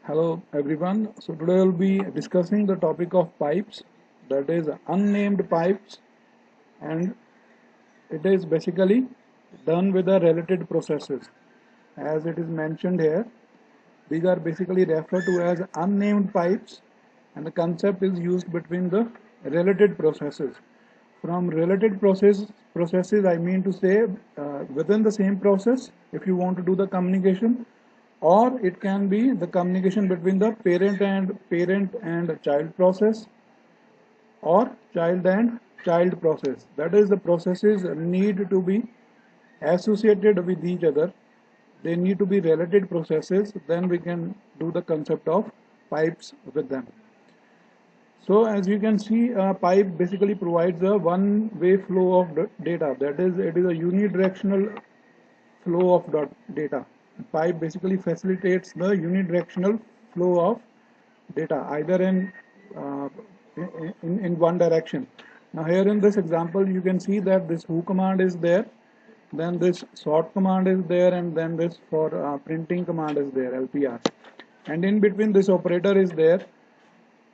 Hello everyone. So today we'll be discussing the topic of pipes, that is unnamed pipes, and it is basically done with the related processes. As it is mentioned here, these are basically referred to as unnamed pipes, and the concept is used between the related processes. From related processes, I mean to say within the same process, if you want to do the communication, or it can be the communication between the parent and child process, or child and child process. That is, the processes need to be associated with each other. They need to be related processes. Then we can do the concept of pipes with them. So as you can see, a pipe basically provides a one-way flow of data. That is, it is a unidirectional flow of data. Pipe basically facilitates the unidirectional flow of data, either uh, in one direction. Now here in this example, you can see that this who command is there, then this sort command is there, and then this for printing command is there, LPR. And in between this operator is there.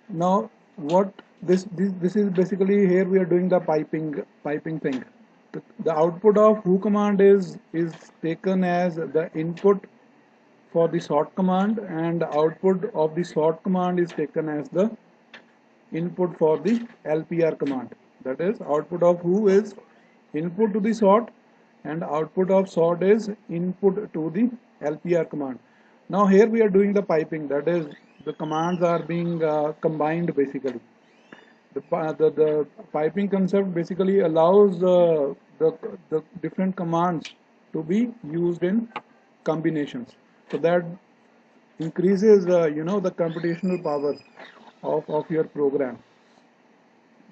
Now what this is basically, here we are doing the piping thing. The output of who command is taken as the input for the sort command, and the output of the sort command is taken as the input for the LPR command. That is, output of who is input to the sort, and output of sort is input to the LPR command. Now here we are doing the piping, that is, the commands are being combined basically. The piping concept basically allows the different commands to be used in combinations. So that increases the computational power of your program.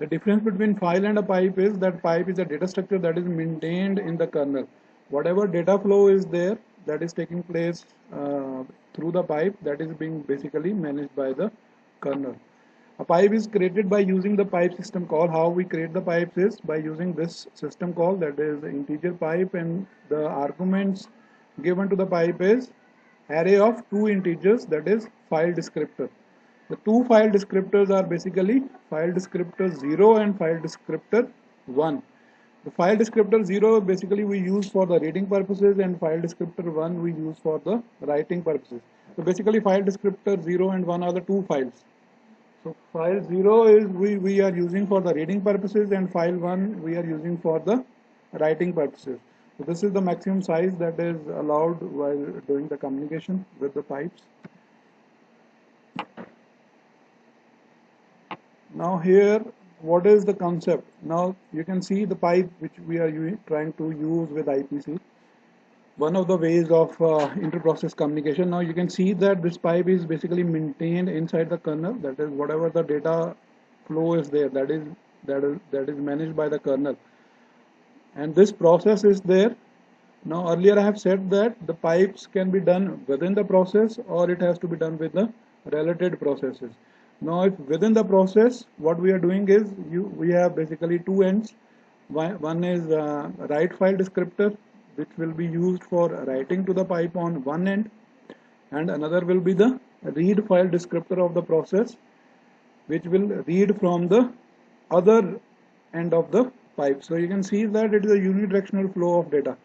The difference between file and a pipe is that pipe is a data structure that is maintained in the kernel. Whatever data flow is there that is taking place through the pipe, that is being basically managed by the kernel. A pipe is created by using the pipe system call. How we create the pipes is by using this system call, that is integer pipe, and the arguments given to the pipe is array of two integers, that is file descriptor. The two file descriptors are basically file descriptor 0 and file descriptor 1. The file descriptor 0 basically we use for the reading purposes, and file descriptor 1 we use for the writing purposes. So basically file descriptor 0 and 1 are the two files. So file 0 is we are using for the reading purposes, and file 1 we are using for the writing purposes. So this is the maximum size that is allowed while doing the communication with the pipes. Now here, what is the concept? Now you can see the pipe which we are trying to use with IPC. One of the ways of inter-process communication. Now you can see that this pipe is basically maintained inside the kernel. That is, whatever the data flow is there, that is managed by the kernel. And this process is there. Now earlier I have said that the pipes can be done within the process, or it has to be done with the related processes. Now if within the process, what we are doing is we have basically two ends. One is write file descriptor, which will be used for writing to the pipe on one end, and another will be the read file descriptor of the process, which will read from the other end of the pipe. So you can see that it is a unidirectional flow of data.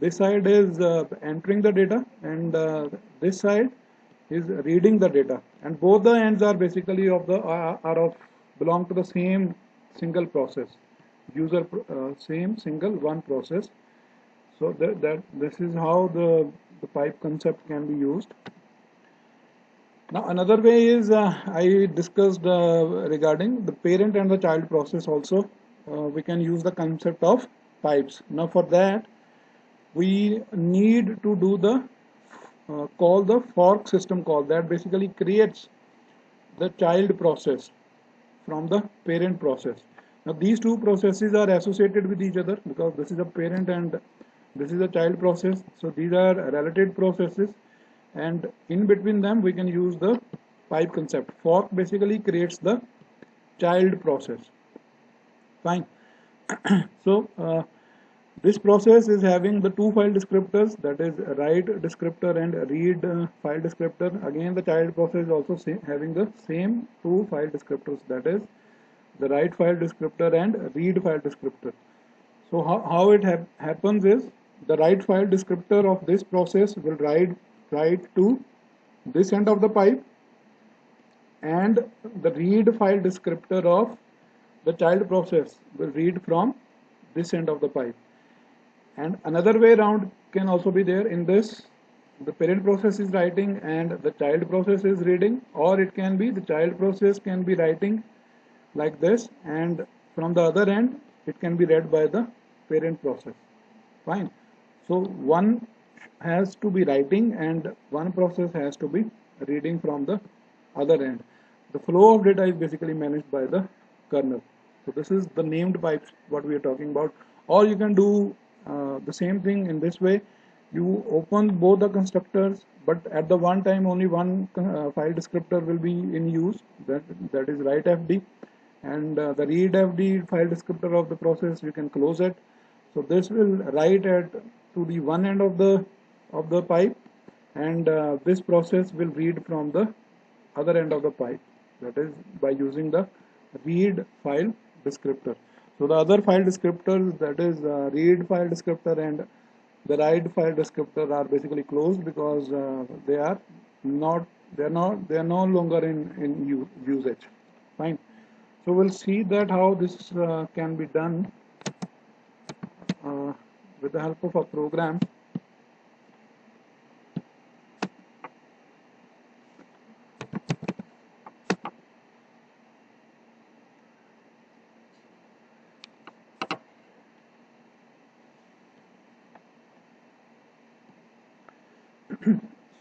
This side is entering the data, and this side is reading the data, and both the ends are basically belong to the same single process, same single one process. So that this is how the pipe concept can be used. Now another way is I discussed regarding the parent and the child process also. We can use the concept of pipes. Now for that we need to do the call the fork system call, that basically creates the child process from the parent process. Now these two processes are associated with each other because this is a parent and this is a child process. So these are related processes, and in between them we can use the pipe concept. Fork basically creates the child process. Fine. So This process is having the two file descriptors, that is write descriptor and read file descriptor. Again, the child process is also having the same two file descriptors, that is the write file descriptor and read file descriptor. So how it happens is the write file descriptor of this process will write to this end of the pipe, and the read file descriptor of the child process will read from this end of the pipe. And another way around can also be there. In this, the parent process is writing and the child process is reading, or it can be the child process can be writing like this, and from the other end it can be read by the parent process. Fine. So one has to be writing and one process has to be reading from the other end. The flow of data is basically managed by the kernel. So this is the named pipes what we are talking about. Or you can do the same thing in this way. You open both the constructors, but at the one time only one file descriptor will be in use, that is write fd, and the read fd file descriptor of the process you can close it. So this will write at to the one end of the pipe, and this process will read from the other end of the pipe, that is by using the read file descriptor. So the other file descriptors, that is read file descriptor and the write file descriptor, are basically closed because they are no longer in usage. Fine. So we'll see that how this can be done with the help of a program.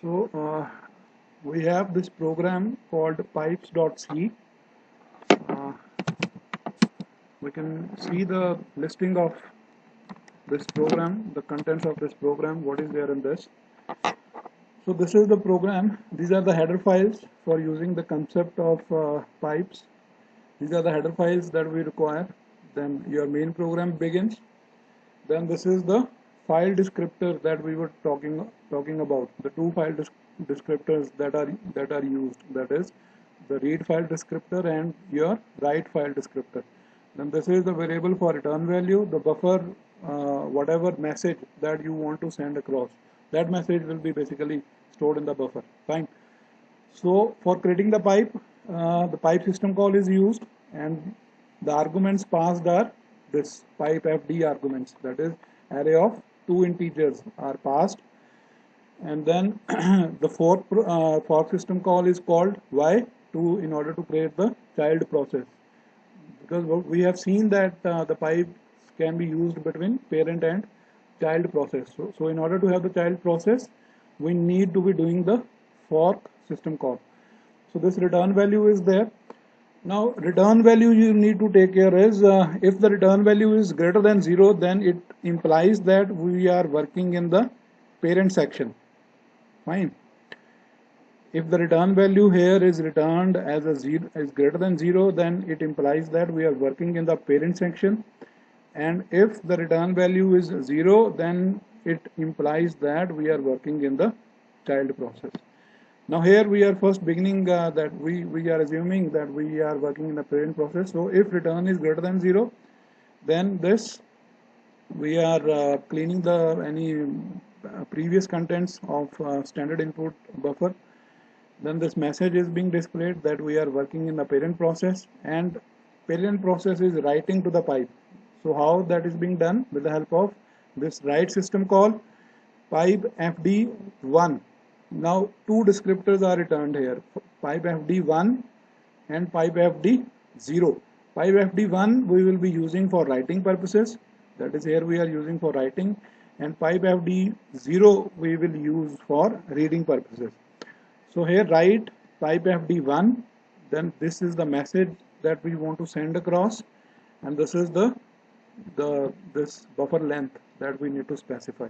So we have this program called pipes.c. We can see the listing of this program, the contents of this program, what is there in this. So this is the program. These are the header files for using the concept of pipes. These are the header files that we require. Then your main program begins. Then this is the file descriptor that we were talking about. The two file descriptors that are used, that is the read file descriptor and your write file descriptor. Then this is the variable for return value, the buffer, whatever message that you want to send across. That message will be basically stored in the buffer. Fine. So for creating the pipe system call is used, and the arguments passed are this pipe fd arguments, that is array of two integers are passed, and then the fork system call is called why to in order to create the child process, because we have seen that the pipes can be used between parent and child process. So in order to have the child process, we need to be doing the fork system call. So this return value is there. Now return value you need to take care is if the return value is greater than 0, then it implies that we are working in the parent section. Fine. If the return value here is returned as is greater than 0, then it implies that we are working in the parent section. And if the return value is 0, then it implies that we are working in the child process. Now here we are first beginning that we are assuming that we are working in the parent process. So if return is greater than 0, then this we are cleaning the any previous contents of standard input buffer. Then this message is being displayed that we are working in the parent process, and parent process is writing to the pipe. So how that is being done? With the help of this write system call pipe fd1. Now two descriptors are returned here, pipe fd1 and pipe fd0. Pipe fd1 we will be using for writing purposes, that is here we are using for writing, and pipe fd0 we will use for reading purposes. So here write pipe fd1, then this is the message that we want to send across, and this is this buffer length that we need to specify.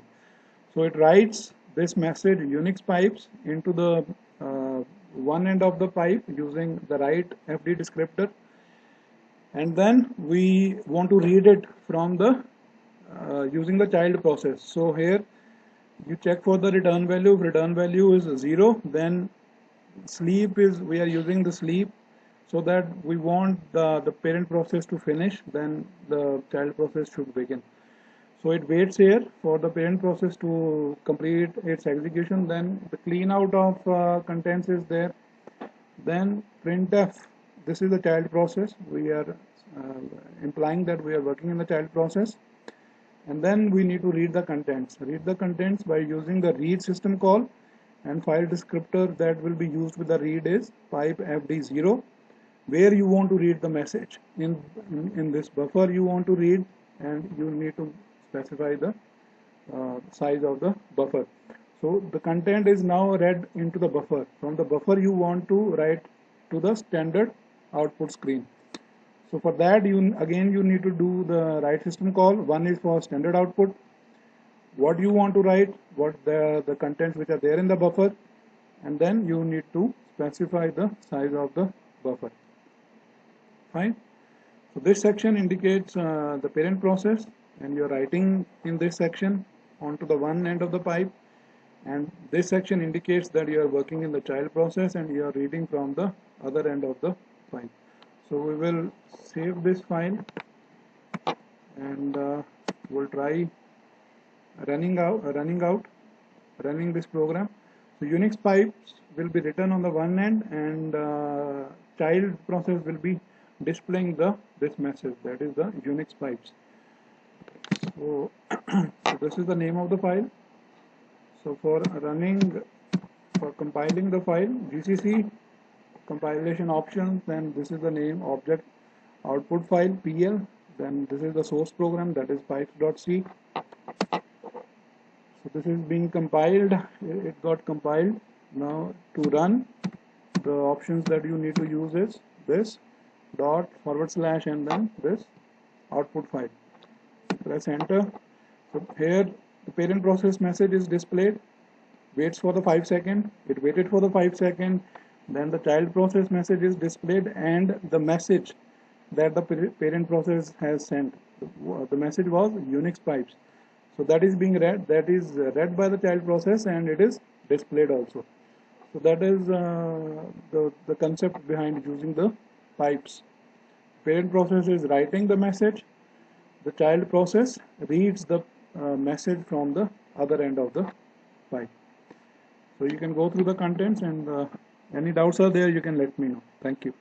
So it writes this message Unix pipes into the one end of the pipe using the write fd descriptor, and then we want to read it from the using the child process. So here you check for the return value. If return value is 0, then sleep is, we are using the sleep, so that we want the parent process to finish, then the child process should begin. So it waits here for the parent process to complete its execution. Then the clean out of contents is there. Then printf, this is the child process. We are implying that we are working in the child process. And then we need to read the contents. Read the contents by using the read system call, and file descriptor that will be used with the read is pipe fd0, where you want to read the message. In this buffer you want to read, and you need to specify the size of the buffer. So the content is now read into the buffer. From the buffer you want to write to the standard output screen. So for that you need to do the write system call. One is for standard output, what you want to write, what the contents which are there in the buffer, and then you need to specify the size of the buffer. Fine. So this section indicates the parent process, and you are writing in this section onto the one end of the pipe, and this section indicates that you are working in the child process and you are reading from the other end of the pipe. So we will save this file, and we'll try running this program. So Unix pipes will be written on the one end, and child process will be displaying this message, that is the Unix pipes. So, so this is the name of the file. So for compiling the file, GCC compilation options, then this is the name, object output file PL, then this is the source program, that is pipes.c. So this is being compiled, it got compiled. Now to run, the options that you need to use is this dot / and then this output file. Press enter. So here the parent process message is displayed, waits for the 5 seconds, it waited for the 5 seconds, then the child process message is displayed, and the message that the parent process has sent, the message was Unix pipes. So that is being read, that is read by the child process, and it is displayed also. So that is the concept behind using the pipes. Parent process is writing the message, the child process reads the message from the other end of the pipe. So you can go through the contents, and any doubts are there, you can let me know. Thank you.